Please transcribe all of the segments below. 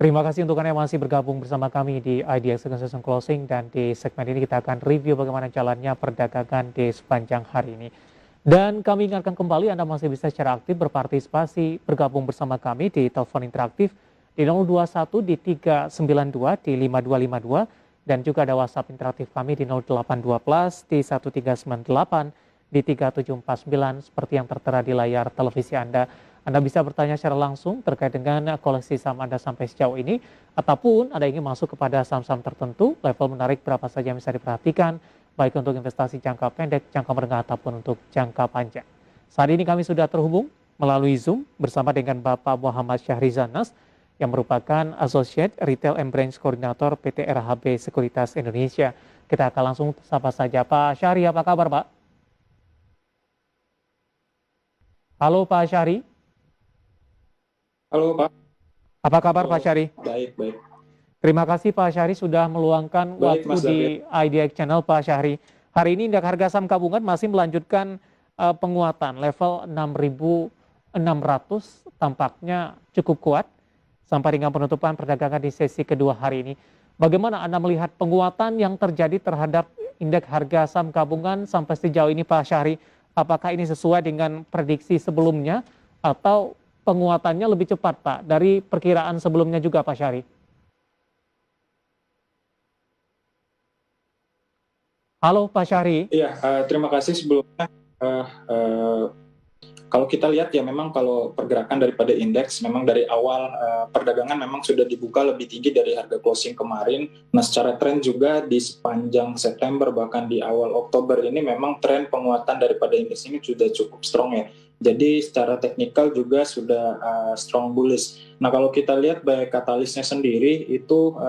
Terima kasih untuk Anda yang masih bergabung bersama kami di IDX Session Closing, dan di segmen ini kita akan review bagaimana jalannya perdagangan di sepanjang hari ini. Dan kami ingatkan kembali Anda masih bisa secara aktif berpartisipasi bergabung bersama kami di telepon interaktif di 021 di 392 di 5252, dan juga ada WhatsApp interaktif kami di 082 plus di 1398 di 3749 seperti yang tertera di layar televisi Anda. Anda bisa bertanya secara langsung terkait dengan koleksi saham Anda sampai sejauh ini, ataupun Anda ingin masuk kepada saham-saham tertentu, level menarik berapa saja yang bisa diperhatikan, baik untuk investasi jangka pendek, jangka menengah, ataupun untuk jangka panjang. Saat ini kami sudah terhubung melalui Zoom bersama dengan Bapak Muhammad Syahrizanas, yang merupakan Associate Retail and Branch Coordinator PT RHB Sekuritas Indonesia. Kita akan langsung sapa saja. Pak Syahri, apa kabar Pak? Halo Pak Syahri. Halo Pak. Apa kabar Halo. Pak Syahri? Baik, baik. Terima kasih Pak Syahri sudah meluangkan Baik, waktu Mas di David. IDX Channel Pak Syahri. Hari ini indeks harga saham gabungan masih melanjutkan penguatan level 6.600, tampaknya cukup kuat sampai dengan penutupan perdagangan di sesi kedua hari ini. Bagaimana Anda melihat penguatan yang terjadi terhadap indeks harga saham gabungan sampai sejauh ini Pak Syahri? Apakah ini sesuai dengan prediksi sebelumnya atau penguatannya lebih cepat Pak dari perkiraan sebelumnya juga Pak Syahri? Halo Pak Syahri. Iya, terima kasih sebelumnya. Eh, eh, Kalau kita lihat ya memang kalau pergerakan daripada indeks memang dari awal perdagangan memang sudah dibuka lebih tinggi dari harga closing kemarin. Nah, secara tren juga di sepanjang September bahkan di awal Oktober ini memang tren penguatan daripada indeks ini sudah cukup strong ya. Jadi secara teknikal juga sudah strong bullish. Nah, kalau kita lihat baik katalisnya sendiri itu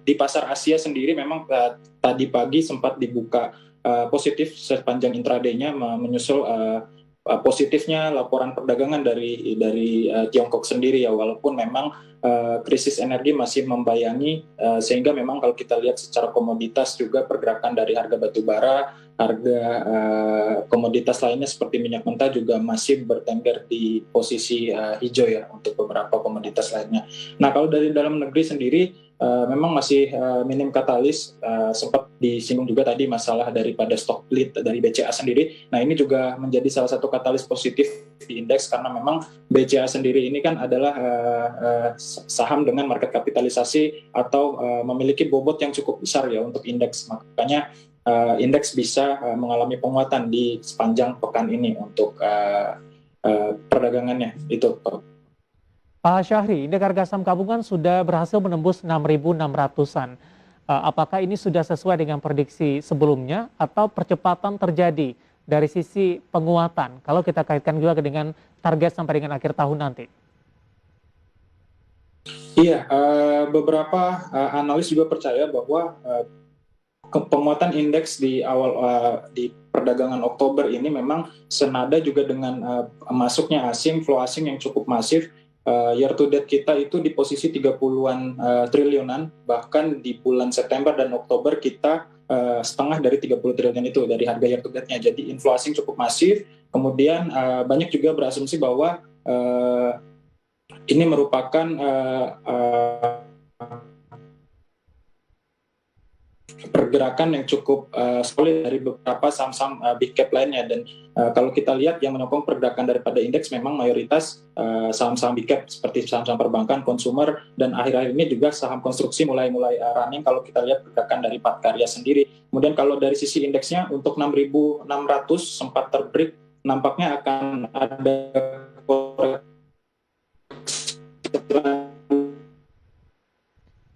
di pasar Asia sendiri memang tadi pagi sempat dibuka positif sepanjang intraday-nya menyusul positifnya laporan perdagangan dari Tiongkok sendiri ya, walaupun memang krisis energi masih membayangi, sehingga memang kalau kita lihat secara komoditas juga pergerakan dari harga batu bara, harga komoditas lainnya seperti minyak mentah juga masih bertengger di posisi hijau ya untuk beberapa komoditas lainnya. Nah, kalau dari dalam negeri sendiri memang masih minim katalis, sempat disinggung juga tadi masalah daripada stock split dari BCA sendiri. Nah, ini juga menjadi salah satu katalis positif di indeks karena memang BCA sendiri ini kan adalah saham dengan market kapitalisasi atau memiliki bobot yang cukup besar ya untuk indeks. Makanya indeks bisa mengalami penguatan di sepanjang pekan ini untuk perdagangannya itu. Pak Syahri, indeks harga saham gabungan sudah berhasil menembus 6.600-an. Apakah ini sudah sesuai dengan prediksi sebelumnya atau percepatan terjadi dari sisi penguatan kalau kita kaitkan juga dengan target sampai dengan akhir tahun nanti? Iya, beberapa analis juga percaya bahwa penguatan indeks di awal di perdagangan Oktober ini memang senada juga dengan masuknya asing, flow asing yang cukup masif. Year to date kita itu di posisi 30-an triliunan, bahkan di bulan September dan Oktober kita setengah dari 30 triliun itu dari harga year to date-nya. Jadi inflasi asing cukup masif. Kemudian banyak juga berasumsi bahwa ini merupakan pergerakan yang cukup solid dari beberapa saham-saham big cap lainnya. Dan kalau kita lihat yang menyokong pergerakan daripada indeks memang mayoritas saham-saham big cap seperti saham-saham perbankan, konsumer, dan akhir-akhir ini juga saham konstruksi mulai running kalau kita lihat pergerakan dari Patkarya sendiri. Kemudian kalau dari sisi indeksnya untuk 6.600 sempat terbreak, nampaknya akan ada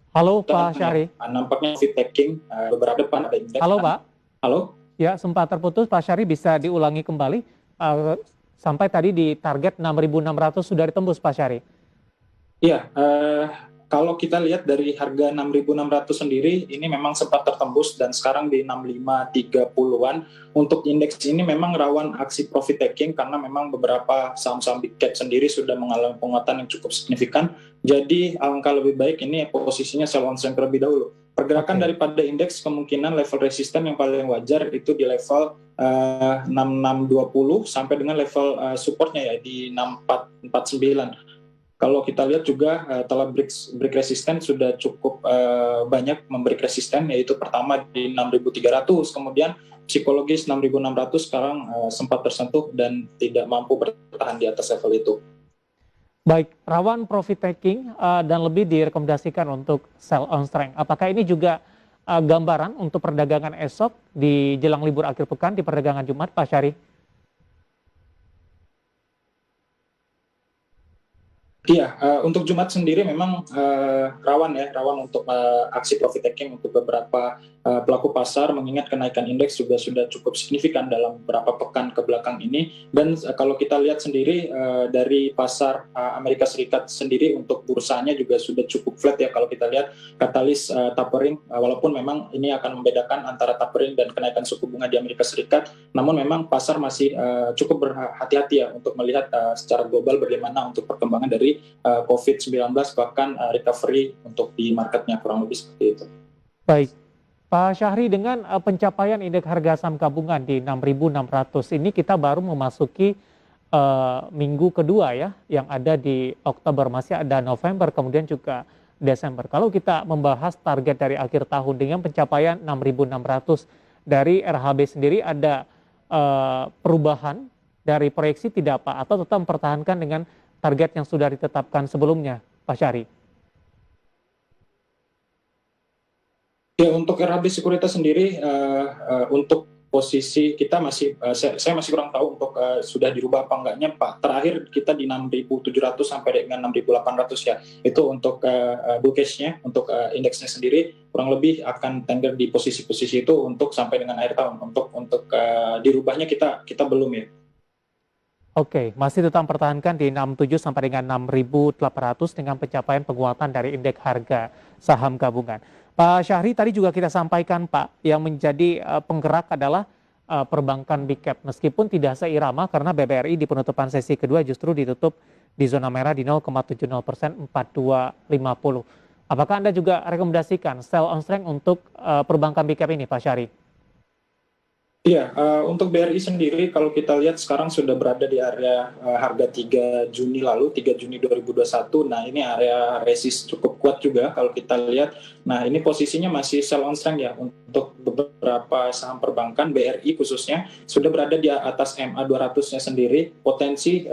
Halo Pak Syahri. Nampaknya fit taking beberapa depan ada indeks. Halo Pak. Halo. Ya, sempat terputus Pak Syahri, bisa diulangi kembali. Sampai tadi di target 6.600 sudah ditembus Pak Syahri. Iya, kalau kita lihat dari harga 6.600 sendiri, ini memang sempat tertembus dan sekarang di 6530-an. Untuk indeks ini memang rawan aksi profit taking karena memang beberapa saham-saham big cap sendiri sudah mengalami penguatan yang cukup signifikan. Jadi alangkah lebih baik ini posisinya sell on strength terlebih dahulu. Pergerakan daripada indeks kemungkinan level resisten yang paling wajar itu di level 6620 sampai dengan level supportnya ya di 6449. kalau kita lihat juga telah break resisten sudah cukup banyak memberi resisten, yaitu pertama di 6.300, kemudian psikologis 6.600 sekarang sempat tersentuh dan tidak mampu bertahan di atas level itu. Baik, rawan profit taking dan lebih direkomendasikan untuk sell on strength. Apakah ini juga gambaran untuk perdagangan esok di jelang libur akhir pekan di perdagangan Jumat, Pak Syari? Iya, untuk Jumat sendiri memang rawan untuk aksi profit taking untuk beberapa pelaku pasar, mengingat kenaikan indeks juga sudah cukup signifikan dalam beberapa pekan ke belakang ini. Dan kalau kita lihat sendiri dari pasar Amerika Serikat sendiri untuk bursanya juga sudah cukup flat ya kalau kita lihat katalis tapering, walaupun memang ini akan membedakan antara tapering dan kenaikan suku bunga di Amerika Serikat, namun memang pasar masih cukup berhati-hati ya untuk melihat secara global bagaimana untuk perkembangan dari COVID-19 bahkan recovery untuk di marketnya, kurang lebih seperti itu. Baik, Pak Syahri, dengan pencapaian indeks harga saham gabungan di 6.600 ini kita baru memasuki minggu kedua ya, yang ada di Oktober, masih ada November, kemudian juga Desember. Kalau kita membahas target dari akhir tahun dengan pencapaian 6.600 dari RHB sendiri, ada perubahan dari proyeksi tidak Pak, atau tetap mempertahankan dengan target yang sudah ditetapkan sebelumnya, Pak Syahri? Ya, untuk RHB Sekuritas sendiri, untuk posisi kita masih, saya masih kurang tahu untuk sudah dirubah apa enggaknya Pak. Terakhir kita di 6.700 sampai dengan 6.800 ya. Itu untuk bull case-nya, untuk indeksnya sendiri kurang lebih akan tender di posisi-posisi itu untuk sampai dengan akhir tahun. Untuk dirubahnya kita belum ya. Oke, masih tetap mempertahankan di 67 sampai dengan 6.800 dengan pencapaian penguatan dari indeks harga saham gabungan. Pak Syahri, tadi juga kita sampaikan Pak, yang menjadi penggerak adalah perbankan big cap. Meskipun tidak seirama karena BBRI di penutupan sesi kedua justru ditutup di zona merah di 0,70%, 4250. Apakah Anda juga rekomendasikan sell on strength untuk perbankan big cap ini, Pak Syahri? Iya, untuk BRI sendiri kalau kita lihat sekarang sudah berada di area harga 3 Juni lalu, 3 Juni 2021. Nah, ini area resist cukup kuat juga kalau kita lihat. Nah, ini posisinya masih sell on strength ya untuk beberapa saham perbankan, BRI khususnya sudah berada di atas MA 200-nya sendiri. Potensi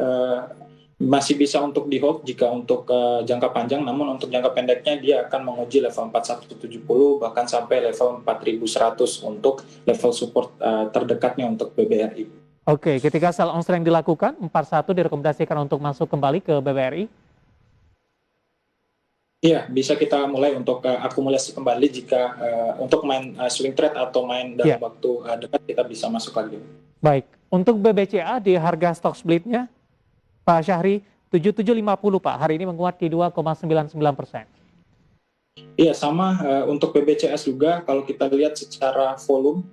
masih bisa untuk di hold jika untuk jangka panjang, namun untuk jangka pendeknya dia akan menguji level 4170 bahkan sampai level 4100 untuk level support terdekatnya untuk BBRI. Oke, ketika sell on strength dilakukan, 41 direkomendasikan untuk masuk kembali ke BBRI? Iya, bisa kita mulai untuk akumulasi kembali jika untuk main swing trade atau main dalam waktu dekat kita bisa masuk lagi. Baik, untuk BBCA di harga stock splitnya, Pak Syahri, 7750 Pak, hari ini menguat di 2,99%. Iya, sama untuk BBCS juga kalau kita lihat secara volume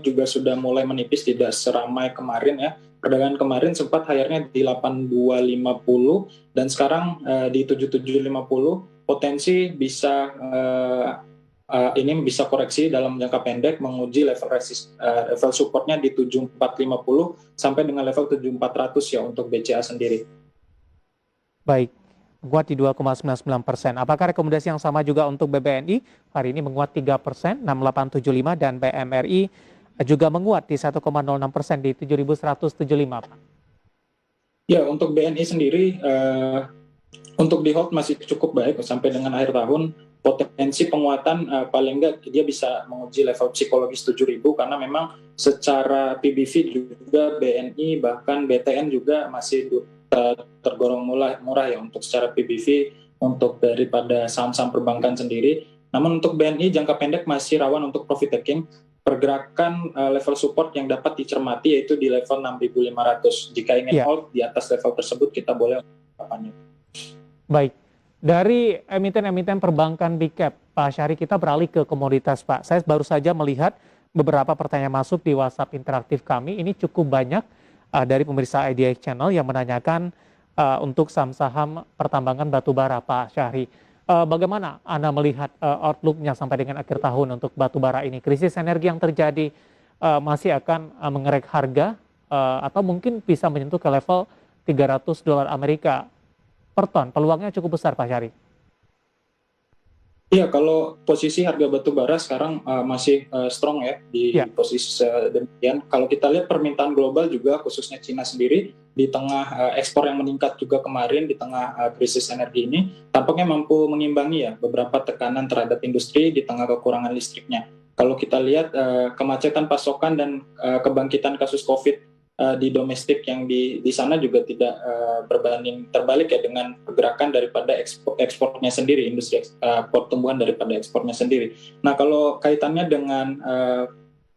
juga sudah mulai menipis, tidak seramai kemarin ya. Perdagangan kemarin sempat higher-nya di 8250 dan sekarang di 7750. Potensi bisa ini bisa koreksi dalam jangka pendek menguji level supportnya di 7450 sampai dengan level 7400 ya untuk BCA sendiri. Baik, menguat di 2,99%. Apakah rekomendasi yang sama juga untuk BBNI? Hari ini menguat 3%, 6875, dan BMRI juga menguat di 1,06% di 7175, Pak. Ya, untuk BNI sendiri untuk di hold masih cukup baik sampai dengan akhir tahun. Potensi penguatan paling enggak dia bisa menguji level psikologis 7.000 karena memang secara PBV juga BNI bahkan BTN juga masih tergolong murah ya untuk secara PBV untuk daripada saham-saham perbankan sendiri. Namun untuk BNI jangka pendek masih rawan untuk profit taking. Pergerakan level support yang dapat dicermati yaitu di level 6.500. Jika ingin hold di atas level tersebut kita boleh kapannya. Baik. Dari emiten-emiten perbankan big cap, Pak Syahri, kita beralih ke komoditas, Pak. Saya baru saja melihat beberapa pertanyaan masuk di WhatsApp interaktif kami. Ini cukup banyak dari pemirsa IDX Channel yang menanyakan untuk saham-saham pertambangan batubara, Pak Syahri. Bagaimana Anda melihat outlook-nya sampai dengan akhir tahun untuk batubara ini? Krisis energi yang terjadi masih akan mengerek harga atau mungkin bisa menyentuh ke level $300 Amerika per ton. Peluangnya cukup besar, Pak Syahri. Iya, kalau posisi harga batu bara sekarang masih strong ya di Ya, posisi demikian. Kalau kita lihat permintaan global juga khususnya Cina sendiri di tengah ekspor yang meningkat juga kemarin di tengah krisis energi ini tampaknya mampu mengimbangi ya beberapa tekanan terhadap industri di tengah kekurangan listriknya. Kalau kita lihat kemacetan pasokan dan kebangkitan kasus COVID di domestik yang di sana juga tidak berbanding terbalik ya dengan pergerakan daripada ekspornya sendiri, industri pertumbuhan daripada ekspornya sendiri. Nah, kalau kaitannya dengan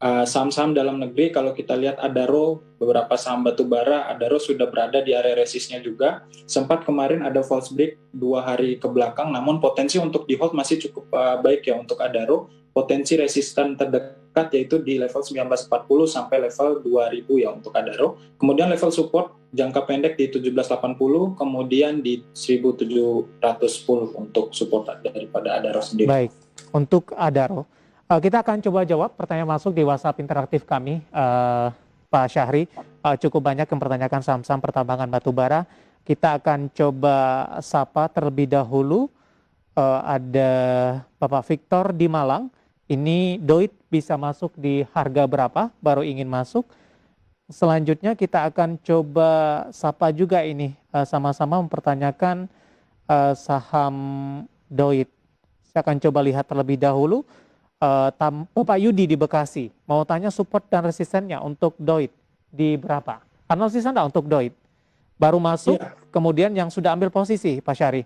saham-saham dalam negeri, kalau kita lihat Adaro, beberapa saham batu bara, Adaro sudah berada di area resistnya juga. Sempat kemarin ada false break 2 hari ke belakang, namun potensi untuk di hold masih cukup baik ya untuk Adaro. Potensi resisten terdekat yaitu di level 1940 sampai level 2000 ya untuk Adaro. Kemudian level support jangka pendek di 1780, kemudian di 1710 untuk support daripada Adaro sendiri. baik. Untuk Adaro, kita akan coba jawab pertanyaan masuk di WhatsApp interaktif kami, Pak Syahri. Cukup banyak yang mempertanyakan saham-saham pertambangan batubara. Kita akan coba sapa terlebih dahulu. Ada Bapak Victor di Malang. Ini Doit bisa masuk di harga berapa? Baru ingin masuk. Selanjutnya kita akan coba sapa juga ini, sama-sama mempertanyakan saham Doit. Saya akan coba lihat terlebih dahulu. Bapak Yudi di Bekasi mau tanya support dan resistennya untuk Doit di berapa? Analisis Anda untuk Doit baru masuk, Iya. kemudian yang sudah ambil posisi, Pak Syahri.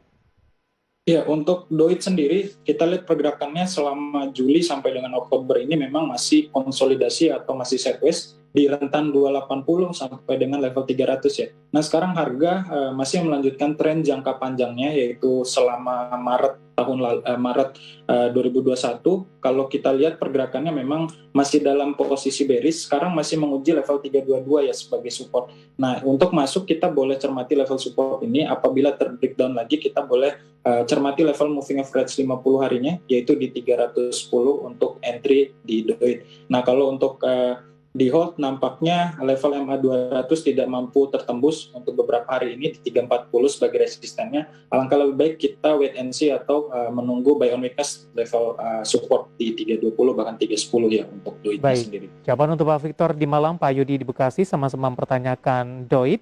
Ya, untuk Doit sendiri, kita lihat pergerakannya selama Juli sampai dengan Oktober ini memang masih konsolidasi atau masih sideways di rentan 280 sampai dengan level 300 ya. Nah, sekarang harga masih melanjutkan tren jangka panjangnya yaitu selama Maret 2021. Kalau kita lihat pergerakannya memang masih dalam posisi bearish, sekarang masih menguji level 322 ya sebagai support. Nah, untuk masuk kita boleh cermati level support ini, apabila terbreakdown lagi kita boleh cermati level moving average 50 harinya yaitu di 310 untuk entry di Doit. Nah, kalau untuk di hold nampaknya level MA 200 tidak mampu tertembus untuk beberapa hari ini di 340 sebagai resistennya. Alangkah lebih baik kita wait and see atau menunggu buy on weakness level support di 320 bahkan 310 ya untuk Doitnya sendiri. Jawaban untuk Pak Victor di Malang, Pak Yudi di Bekasi sama-sama mempertanyakan Doit.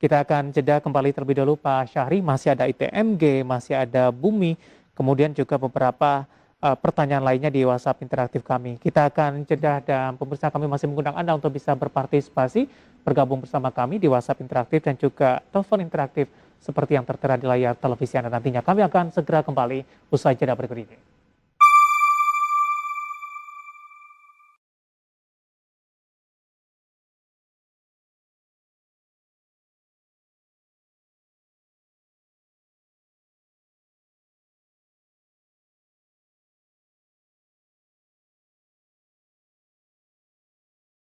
Kita akan jeda kembali terlebih dahulu Pak Syahri, masih ada ITMG, masih ada Bumi, kemudian juga beberapa pertanyaan lainnya di WhatsApp interaktif kami. Kita akan jeda dan pemirsa kami masih mengundang Anda untuk bisa berpartisipasi, bergabung bersama kami di WhatsApp interaktif dan juga telepon interaktif seperti yang tertera di layar televisi Anda nantinya. Kami akan segera kembali usai jeda berikut ini.